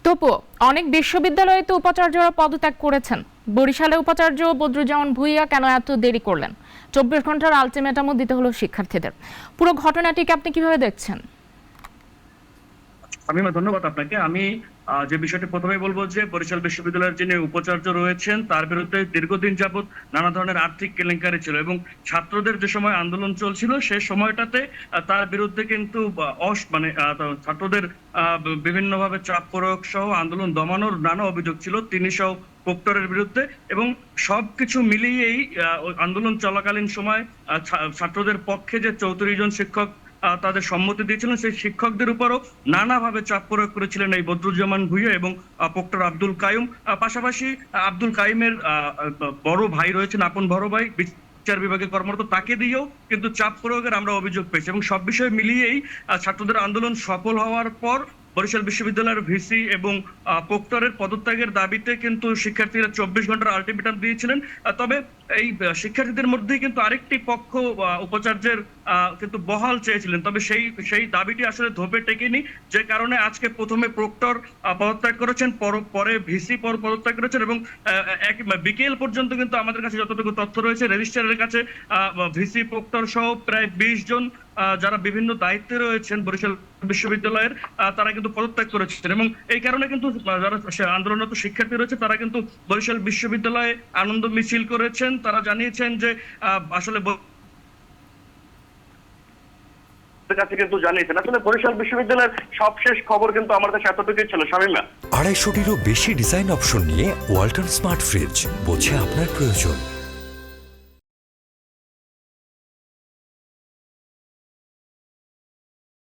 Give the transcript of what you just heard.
তবু অনেক বিশ্ববিদ্যালয়ে তো উপাচার্যরা পদত্যাগ করেছেন। বরিশালে উপাচার্য বদরুজ্জামান ভূঁইয়া কেন এত দেরি করলেন? 24 ঘন্টার আলটিমেটামও দিতে হলো শিক্ষার্থীদের। পুরো ঘটনাটিকে আপনি কিভাবে দেখছেন? শামীমা, ধন্যবাদ আপনাকে। আমি যে বিষয়টি প্রথমেই বলবো যে বরিশাল বিশ্ববিদ্যালয়ের যিনি উপাচার্য রয়েছেন তার বিরুদ্ধে দীর্ঘদিন যাবৎ নানা ধরনের আর্থিক কেলেঙ্কারি ছিল এবং ছাত্রদের যে সময় আন্দোলন চলছিল সেই সময়টাতে তার বিরুদ্ধে কিন্তু ছাত্রদের বিভিন্নভাবে চাপ প্রয়োগ সহ আন্দোলন দমানোর নানা অভিযোগ ছিল তিনি সহ প্রক্টরের বিরুদ্ধে। এবং সবকিছু মিলিয়েই ওই আন্দোলন চলাকালীন সময় ছাত্রদের পক্ষে যে 34 জন শিক্ষক তাদের সম্মতি দিয়েছিলেন সেই শিক্ষকদের উপরও নানাভাবে চাপ প্রয়োগ করেছিলেন এই বদরুজ্জামান ভূঁইয়া এবং প্রক্টর আব্দুল কাইয়ুম। পাশাপাশি আব্দুল কাইয়ুমের বড় ভাই রয়েছেন, আপন বড় ভাই বিচার বিভাগে কর্মরত, তাকে দিয়েও কিন্তু চাপ প্রয়োগের আমরা অভিযোগ পেয়েছি। এবং সব বিষয় মিলিয়েই ছাত্রদের আন্দোলন সফল হওয়ার পর বরিশাল বিশ্ববিদ্যালয়ের ভিসি এবং প্রক্টরের পদত্যাগের দাবিতে কিন্তু শিক্ষার্থীরা 24 ঘন্টার আলটিমেটাম দিয়েছিলেন। তবে এই শিক্ষার্থীদের মধ্যেই কিন্তু আরেকটি পক্ষ উপাচার্যের কিন্তু বহাল চেয়েছিলেন, তবে সেই দাবিটি আসলে ধোপে টেকেনি, যে কারণে আজকে প্রথমে প্রক্টর পদত্যাগ করেছেন, পরে ভিসি পদত্যাগ করেছেন এবং বিকেল পর্যন্ত কিন্তু আমাদের কাছে যতটুকু তথ্য রয়েছে রেজিস্ট্রারের কাছে ভিসি প্রক্টর সহ প্রায় 20 জন যারা বিভিন্ন দায়িত্বে রয়েছেন বরিশাল বিশ্ববিদ্যালয়ের তারা কিন্তু পদত্যাগ করেছেন। এবং এই কারণে কিন্তু যারা আন্দোলনরত শিক্ষার্থী রয়েছে তারা কিন্তু বরিশাল বিশ্ববিদ্যালয়ে আনন্দ মিছিল করেছেন। তারা জানিয়েছেন যে আসলে কাছে কিন্তু জানিয়েছেন। আসলে বরিশাল বিশ্ববিদ্যালয়ের সবশেষ খবর কিন্তু আমার কাছে এতটুকুই ছিল। শামীমা, 250টিরও বেশি ডিজাইন অপশন নিয়ে ওয়ালটন স্মার্ট ফ্রিজ, বোঝে আপনার প্রয়োজন।